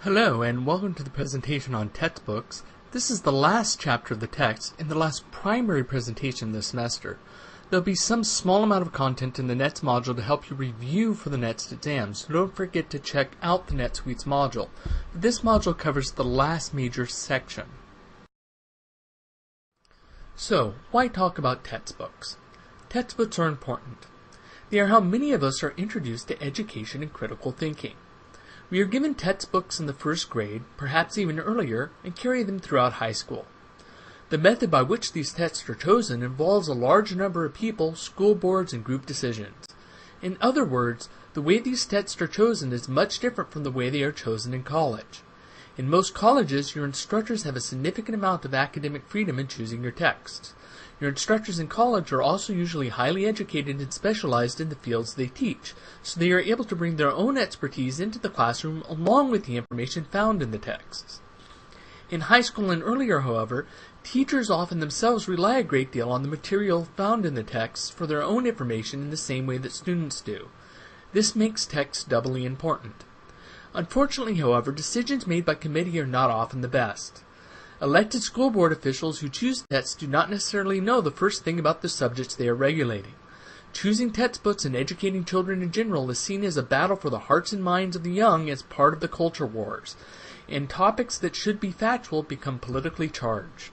Hello, and welcome to the presentation on textbooks. This is the last chapter of the text and the last primary presentation this semester. There'll be some small amount of content in the NETS module to help you review for the NETS exam, so don't forget to check out the NetSuites module. This module covers the last major section. So, why talk about textbooks? Textbooks are important. They are how many of us are introduced to education and critical thinking. We are given textbooks in the first grade, perhaps even earlier, and carry them throughout high school. The method by which these texts are chosen involves a large number of people, school boards, and group decisions. In other words, the way these texts are chosen is much different from the way they are chosen in college. In most colleges, your instructors have a significant amount of academic freedom in choosing your texts. Your instructors in college are also usually highly educated and specialized in the fields they teach, so they are able to bring their own expertise into the classroom along with the information found in the texts. In high school and earlier, however, teachers often themselves rely a great deal on the material found in the texts for their own information in the same way that students do. This makes texts doubly important. Unfortunately, however, decisions made by committee are not often the best. Elected school board officials who choose texts do not necessarily know the first thing about the subjects they are regulating. Choosing textbooks and educating children in general is seen as a battle for the hearts and minds of the young as part of the culture wars, and topics that should be factual become politically charged.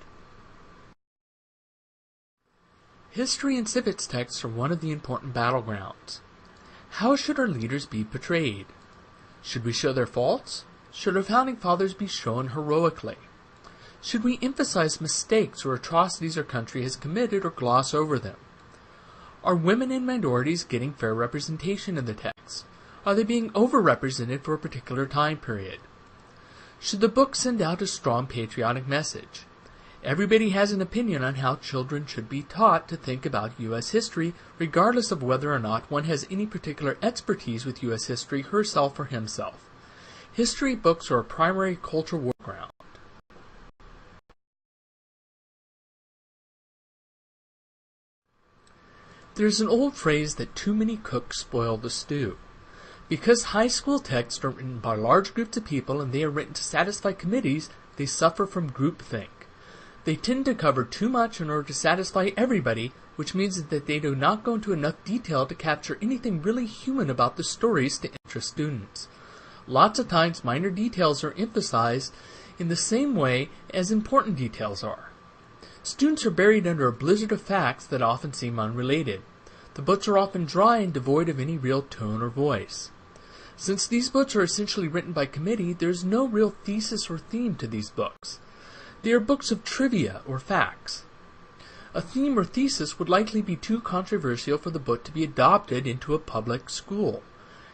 History and civics texts are one of the important battlegrounds. How should our leaders be portrayed? Should we show their faults? Should our founding fathers be shown heroically? Should we emphasize mistakes or atrocities our country has committed or gloss over them? Are women and minorities getting fair representation in the text? Are they being overrepresented for a particular time period? Should the book send out a strong patriotic message? Everybody has an opinion on how children should be taught to think about U.S. history, regardless of whether or not one has any particular expertise with U.S. history herself or himself. History books are a primary culture war ground. There's an old phrase that too many cooks spoil the stew. Because high school texts are written by large groups of people and they are written to satisfy committees, they suffer from groupthink. They tend to cover too much in order to satisfy everybody, which means that they do not go into enough detail to capture anything really human about the stories to interest students. Lots of times minor details are emphasized in the same way as important details are. Students are buried under a blizzard of facts that often seem unrelated. The books are often dry and devoid of any real tone or voice. Since these books are essentially written by committee, there is no real thesis or theme to these books. They are books of trivia or facts. A theme or thesis would likely be too controversial for the book to be adopted into a public school.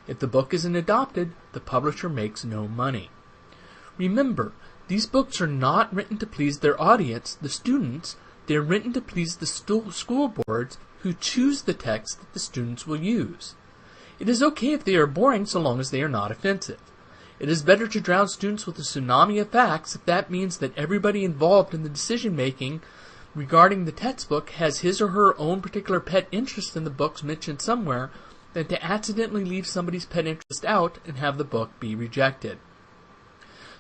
If the book isn't adopted, the publisher makes no money. Remember, these books are not written to please their audience, the students. They are written to please the school boards who choose the text that the students will use. It is okay if they are boring so long as they are not offensive. It is better to drown students with a tsunami of facts if that means that everybody involved in the decision-making regarding the textbook has his or her own particular pet interest in the books mentioned somewhere than to accidentally leave somebody's pet interest out and have the book be rejected.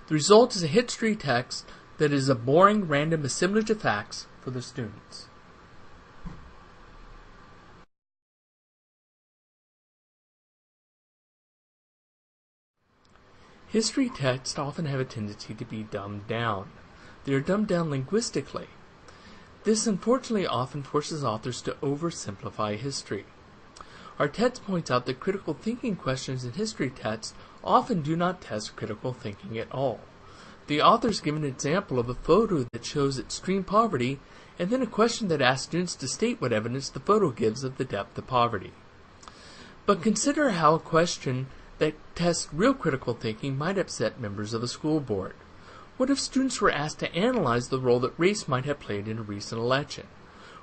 The result is a history text that is a boring, random assemblage of facts for the students. History texts often have a tendency to be dumbed down. They are dumbed down linguistically. This unfortunately often forces authors to oversimplify history. Our text points out that critical thinking questions in history texts often do not test critical thinking at all. The authors give an example of a photo that shows extreme poverty, and then a question that asks students to state what evidence the photo gives of the depth of poverty. But consider how a question that tests real critical thinking might upset members of a school board. What if students were asked to analyze the role that race might have played in a recent election?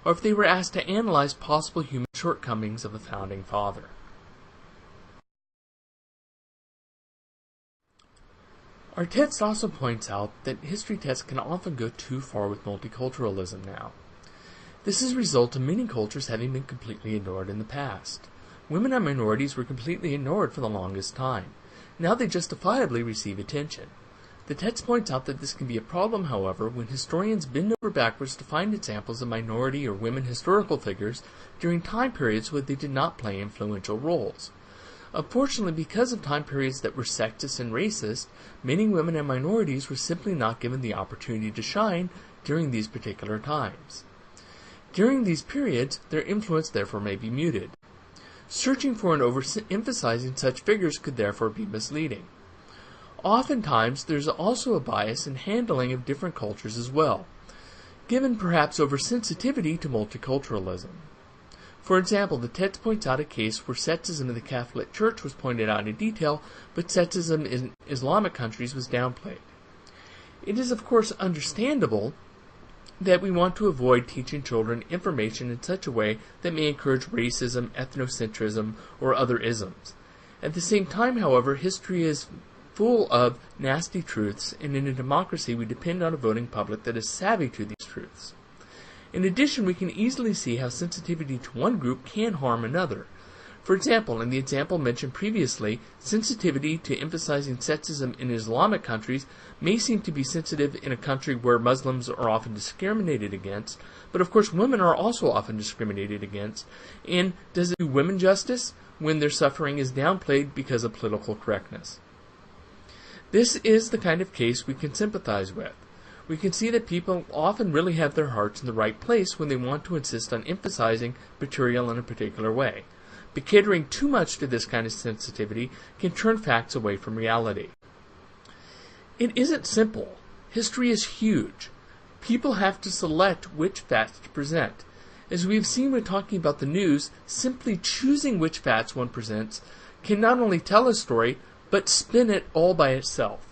Or if they were asked to analyze possible human shortcomings of a founding father? Our text also points out that history texts can often go too far with multiculturalism now. This is a result of many cultures having been completely ignored in the past. Women and minorities were completely ignored for the longest time. Now they justifiably receive attention. The text points out that this can be a problem, however, when historians bend over backwards to find examples of minority or women historical figures during time periods where they did not play influential roles. Unfortunately, because of time periods that were sexist and racist, many women and minorities were simply not given the opportunity to shine during these particular times. During these periods, their influence therefore may be muted. Searching for and overemphasizing such figures could therefore be misleading. Oftentimes, there's also a bias in handling of different cultures as well, given perhaps oversensitivity to multiculturalism. For example, the text points out a case where sexism in the Catholic Church was pointed out in detail, but sexism in Islamic countries was downplayed. It is of course understandable that we want to avoid teaching children information in such a way that may encourage racism, ethnocentrism, or other isms. At the same time, however, history is full of nasty truths, and in a democracy we depend on a voting public that is savvy to these truths. In addition, we can easily see how sensitivity to one group can harm another. For example, in the example mentioned previously, sensitivity to emphasizing sexism in Islamic countries may seem to be sensitive in a country where Muslims are often discriminated against, but of course women are also often discriminated against, and does it do women justice when their suffering is downplayed because of political correctness? This is the kind of case we can sympathize with. We can see that people often really have their hearts in the right place when they want to insist on emphasizing material in a particular way. But catering too much to this kind of sensitivity can turn facts away from reality. It isn't simple. History is huge. People have to select which facts to present. As we've seen when talking about the news, simply choosing which facts one presents can not only tell a story, but spin it all by itself.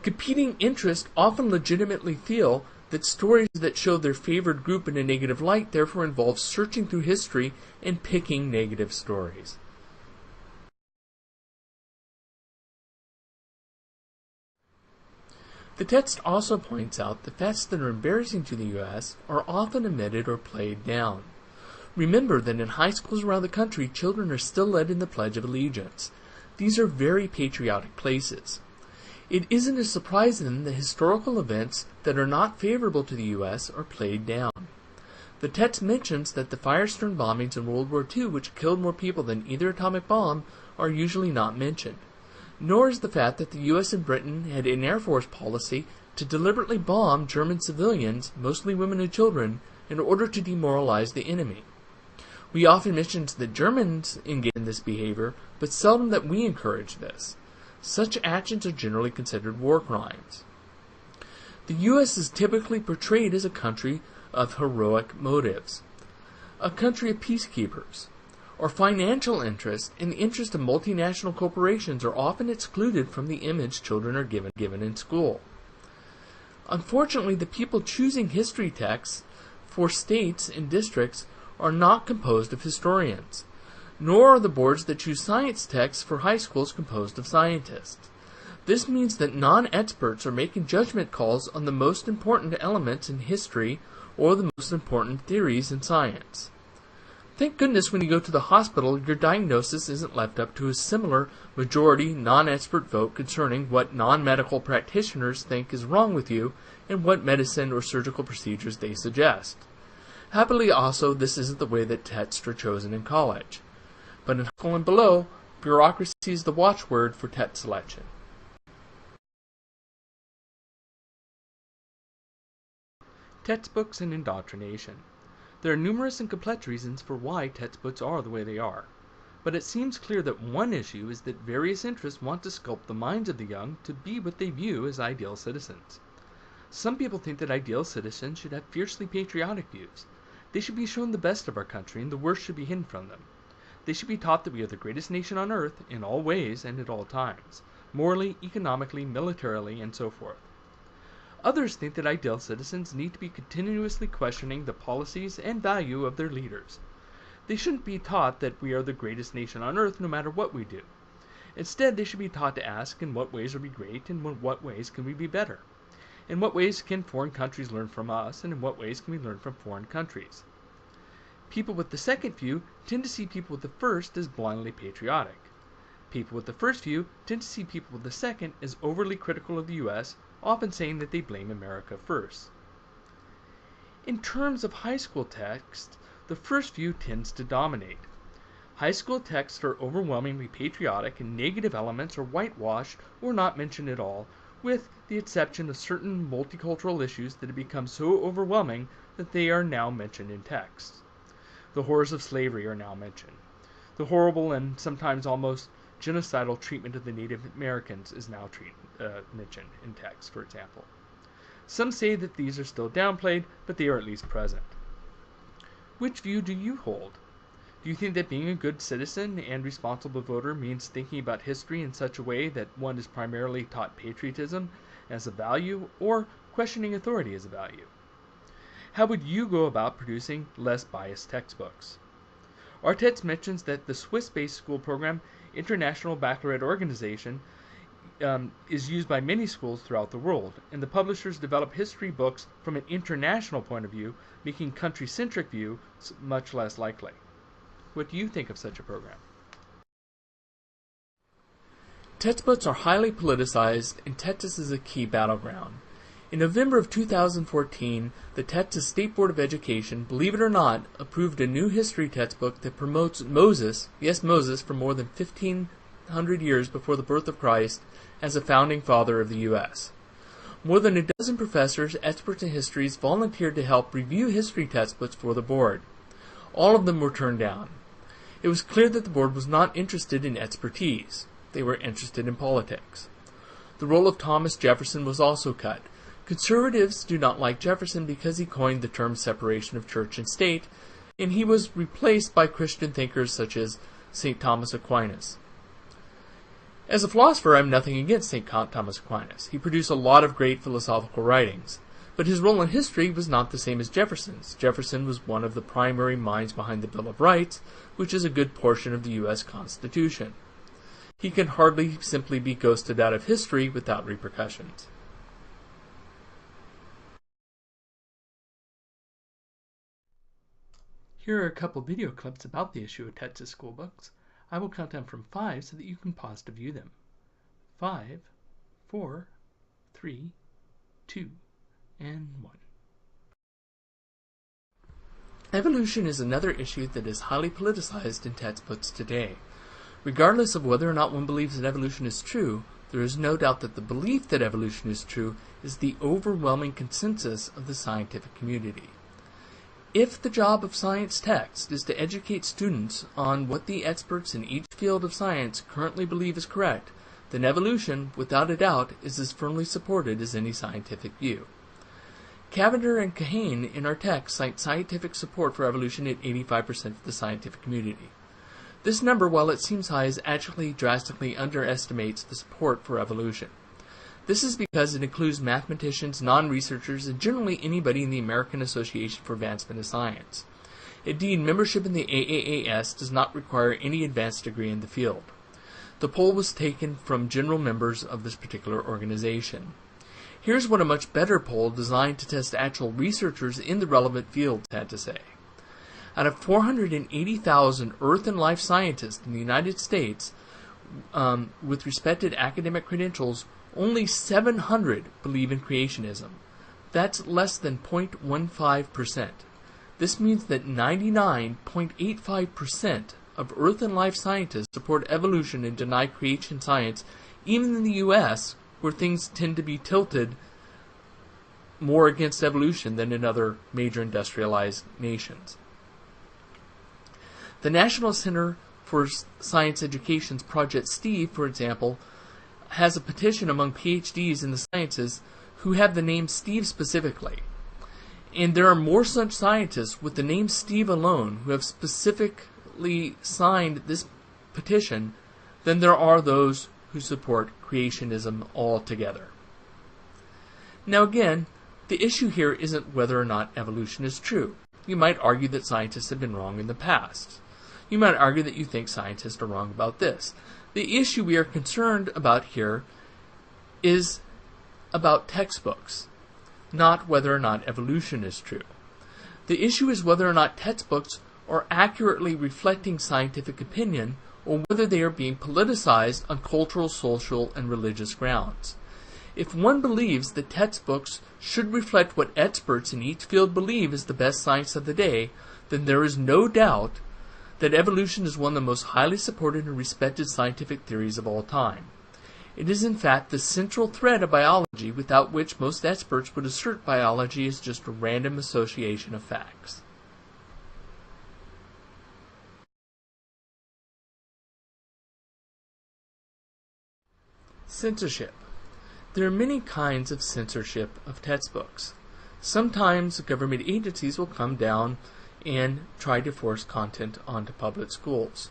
Competing interests often legitimately feel that stories that show their favored group in a negative light therefore involve searching through history and picking negative stories. The text also points out that facts that are embarrassing to the U.S. are often omitted or played down. Remember that in high schools around the country, children are still led in the Pledge of Allegiance. These are very patriotic places. It isn't a surprise then that historical events that are not favorable to the U.S. are played down. The text mentions that the Firestone bombings in World War II, which killed more people than either atomic bomb, are usually not mentioned. Nor is the fact that the U.S. and Britain had an Air Force policy to deliberately bomb German civilians, mostly women and children, in order to demoralize the enemy. We often mention that Germans engage in this behavior, but seldom that we encourage this. Such actions are generally considered war crimes. The U.S. is typically portrayed as a country of heroic motives, a country of peacekeepers. Our financial interests and the interest of multinational corporations are often excluded from the image children are given in school. Unfortunately, the people choosing history texts for states and districts are not composed of historians, nor are the boards that choose science texts for high schools composed of scientists. This means that non-experts are making judgment calls on the most important elements in history or the most important theories in science. Thank goodness when you go to the hospital, your diagnosis isn't left up to a similar majority non-expert vote concerning what non-medical practitioners think is wrong with you and what medicine or surgical procedures they suggest. Happily also, this isn't the way that texts are chosen in college. But in high school and below, bureaucracy is the watchword for text selection. Textbooks and indoctrination. There are numerous and complex reasons for why textbooks are the way they are. But it seems clear that one issue is that various interests want to sculpt the minds of the young to be what they view as ideal citizens. Some people think that ideal citizens should have fiercely patriotic views. They should be shown the best of our country and the worst should be hidden from them. They should be taught that we are the greatest nation on earth in all ways and at all times, morally, economically, militarily, and so forth. Others think that ideal citizens need to be continuously questioning the policies and value of their leaders. They shouldn't be taught that we are the greatest nation on earth no matter what we do. Instead, they should be taught to ask in what ways are we great and in what ways can we be better. In what ways can foreign countries learn from us and in what ways can we learn from foreign countries. People with the second view tend to see people with the first as blindly patriotic. People with the first view tend to see people with the second as overly critical of the U.S., often saying that they blame America first. In terms of high school text, the first view tends to dominate. High school texts are overwhelmingly patriotic, and negative elements are whitewashed or not mentioned at all, with the exception of certain multicultural issues that have become so overwhelming that they are now mentioned in text. The horrors of slavery are now mentioned. The horrible and sometimes almost genocidal treatment of the Native Americans is now mentioned in text, for example. Some say that these are still downplayed, but they are at least present. Which view do you hold? Do you think that being a good citizen and responsible voter means thinking about history in such a way that one is primarily taught patriotism as a value, or questioning authority as a value? How would you go about producing less biased textbooks? Our text mentions that the Swiss-based school program International Baccalaureate Organization is used by many schools throughout the world, and the publishers develop history books from an international point of view, making country-centric view much less likely. What do you think of such a program? Textbooks are highly politicized, and Texas is a key battleground. In November of 2014, the Texas State Board of Education, believe it or not, approved a new history textbook that promotes Moses, yes Moses, for more than 1,500 years before the birth of Christ, as a founding father of the U.S. More than a dozen professors, experts in histories, volunteered to help review history textbooks for the board. All of them were turned down. It was clear that the board was not interested in expertise. They were interested in politics. The role of Thomas Jefferson was also cut. Conservatives do not like Jefferson because he coined the term separation of church and state, and he was replaced by Christian thinkers such as St. Thomas Aquinas. As a philosopher, I have nothing against St. Thomas Aquinas. He produced a lot of great philosophical writings, but his role in history was not the same as Jefferson's. Jefferson was one of the primary minds behind the Bill of Rights, which is a good portion of the U.S. Constitution. He can hardly simply be ghosted out of history without repercussions. Here are a couple video clips about the issue of Texas school books. I will count down from 5 so that you can pause to view them. 5, 4, 3, 2, and 1. Evolution is another issue that is highly politicized in textbooks today. Regardless of whether or not one believes that evolution is true, there is no doubt that the belief that evolution is true is the overwhelming consensus of the scientific community. If the job of science text is to educate students on what the experts in each field of science currently believe is correct, then evolution, without a doubt, is as firmly supported as any scientific view. Cavender and Kahane in our text cite scientific support for evolution at 85% of the scientific community. This number, while it seems high, is actually drastically underestimates the support for evolution. This is because it includes mathematicians, non-researchers, and generally anybody in the American Association for Advancement of Science. Indeed, membership in the AAAS does not require any advanced degree in the field. The poll was taken from general members of this particular organization. Here's what a much better poll designed to test actual researchers in the relevant fields had to say. Out of 480,000 Earth and life scientists in the United States, with respected academic credentials, only 700 believe in creationism. That's less than 0.15%. This means that 99.85% of Earth and life scientists support evolution and deny creation science, even in the U.S., where things tend to be tilted more against evolution than in other major industrialized nations. The National Center for Science Education's Project Steve, for example, has a petition among PhDs in the sciences who have the name Steve specifically. And there are more such scientists with the name Steve alone who have specifically signed this petition than there are those who support creationism altogether. Now again, the issue here isn't whether or not evolution is true. You might argue that scientists have been wrong in the past. You might argue that you think scientists are wrong about this. The issue we are concerned about here is about textbooks, not whether or not evolution is true. The issue is whether or not textbooks are accurately reflecting scientific opinion, or whether they are being politicized on cultural, social, and religious grounds. If one believes that textbooks should reflect what experts in each field believe is the best science of the day, then there is no doubt that evolution is one of the most highly supported and respected scientific theories of all time. It is in fact the central thread of biology, without which most experts would assert biology is just a random association of facts. Censorship. There are many kinds of censorship of textbooks. Sometimes government agencies will come down and try to force content onto public schools.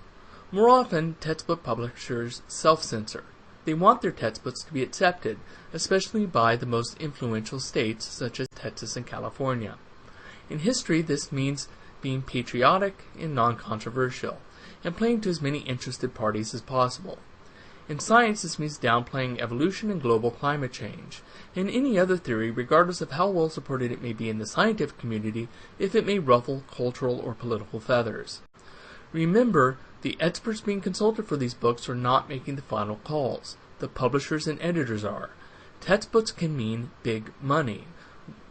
More often, textbook publishers self-censor. They want their textbooks to be accepted, especially by the most influential states such as Texas and California. In history, this means being patriotic and non-controversial, and playing to as many interested parties as possible. In science, this means downplaying evolution and global climate change, and any other theory, regardless of how well supported it may be in the scientific community, if it may ruffle cultural or political feathers. Remember, the experts being consulted for these books are not making the final calls. The publishers and editors are. Textbooks can mean big money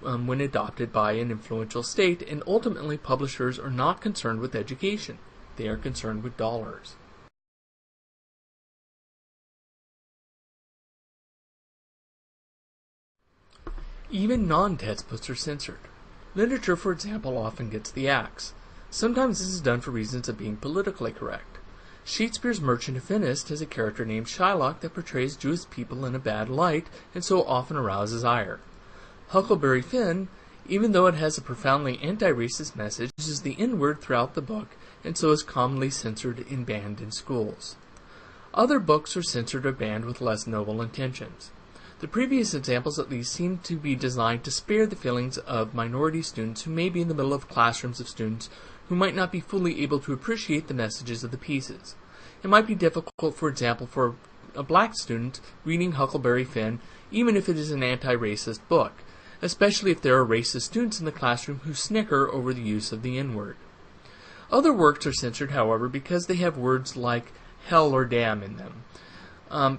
when adopted by an influential state, and ultimately publishers are not concerned with education. They are concerned with dollars. Even non-textbooks are censored. Literature, for example, often gets the axe. Sometimes this is done for reasons of being politically correct. Shakespeare's Merchant of Venice has a character named Shylock that portrays Jewish people in a bad light and so often arouses ire. Huckleberry Finn, even though it has a profoundly anti-racist message, uses the N-word throughout the book and so is commonly censored and banned in schools. Other books are censored or banned with less noble intentions. The previous examples at least seem to be designed to spare the feelings of minority students who may be in the middle of classrooms of students who might not be fully able to appreciate the messages of the pieces. It might be difficult, for example, for a black student reading Huckleberry Finn, even if it is an anti-racist book, especially if there are racist students in the classroom who snicker over the use of the N-word. Other works are censored, however, because they have words like hell or damn in them.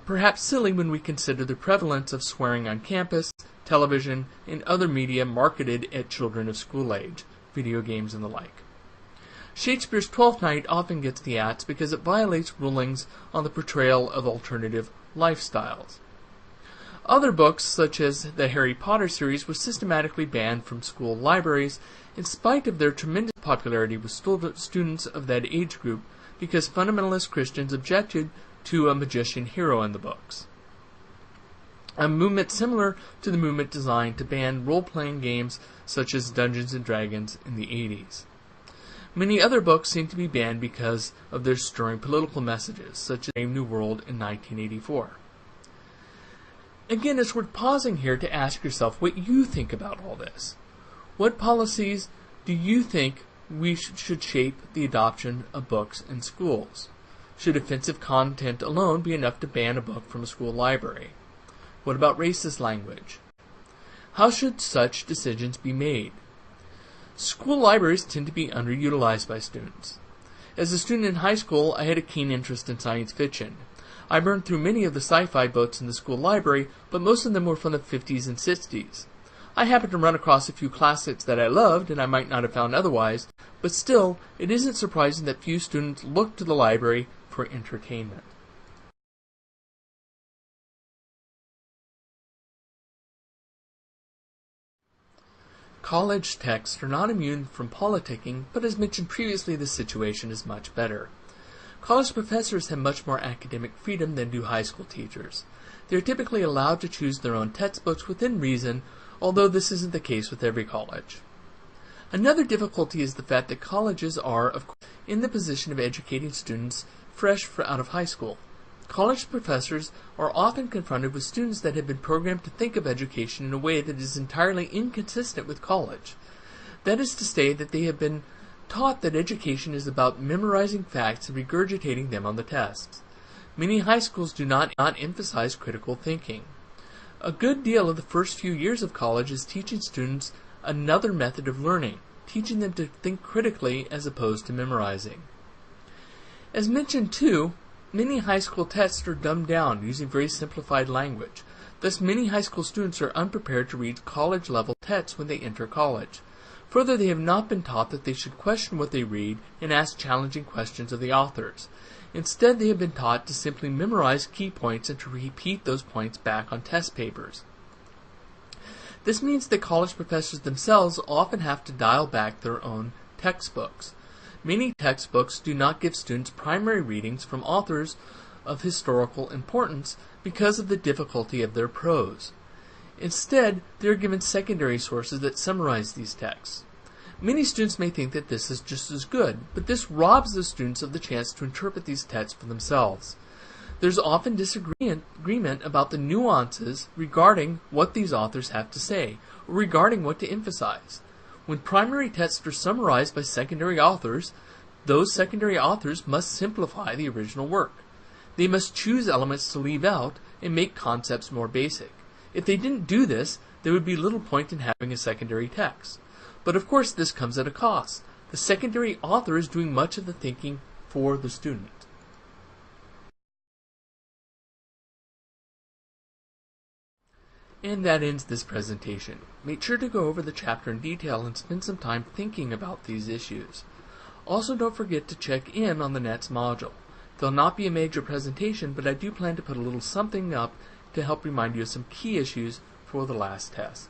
Perhaps silly when we consider the prevalence of swearing on campus, television, and other media marketed at children of school age, video games and the like. Shakespeare's Twelfth Night often gets the axe because it violates rulings on the portrayal of alternative lifestyles. Other books, such as the Harry Potter series, were systematically banned from school libraries in spite of their tremendous popularity with students of that age group, because fundamentalist Christians objected to a magician hero in the books. A movement similar to the movement designed to ban role-playing games such as Dungeons & Dragons in the 80s. Many other books seem to be banned because of their stirring political messages, such as Brave New World in 1984. Again, it's worth pausing here to ask yourself what you think about all this. What policies do you think we should shape the adoption of books in schools? Should offensive content alone be enough to ban a book from a school library? What about racist language? How should such decisions be made? School libraries tend to be underutilized by students. As a student in high school, I had a keen interest in science fiction. I burned through many of the sci-fi books in the school library, but most of them were from the 50s and 60s. I happened to run across a few classics that I loved and I might not have found otherwise, but still, it isn't surprising that few students look to the library for entertainment. College texts are not immune from politicking, but as mentioned previously, the situation is much better. College professors have much more academic freedom than do high school teachers. They are typically allowed to choose their own textbooks within reason, although this isn't the case with every college. Another difficulty is the fact that colleges are, of course, in the position of educating students fresh out of high school. College professors are often confronted with students that have been programmed to think of education in a way that is entirely inconsistent with college. That is to say that they have been taught that education is about memorizing facts and regurgitating them on the tests. Many high schools do not emphasize critical thinking. A good deal of the first few years of college is teaching students another method of learning, teaching them to think critically as opposed to memorizing. As mentioned too, many high school tests are dumbed down using very simplified language. Thus, many high school students are unprepared to read college-level tests when they enter college. Further, they have not been taught that they should question what they read and ask challenging questions of the authors. Instead, they have been taught to simply memorize key points and to repeat those points back on test papers. This means that college professors themselves often have to dial back their own textbooks. Many textbooks do not give students primary readings from authors of historical importance because of the difficulty of their prose. Instead, they are given secondary sources that summarize these texts. Many students may think that this is just as good, but this robs the students of the chance to interpret these texts for themselves. There's often disagreement about the nuances regarding what these authors have to say, or regarding what to emphasize. When primary texts are summarized by secondary authors, those secondary authors must simplify the original work. They must choose elements to leave out and make concepts more basic. If they didn't do this, there would be little point in having a secondary text. But of course this comes at a cost. The secondary author is doing much of the thinking for the student. And that ends this presentation. Make sure to go over the chapter in detail and spend some time thinking about these issues. Also, don't forget to check in on the next module. There'll not be a major presentation, but I do plan to put a little something up to help remind you of some key issues for the last test.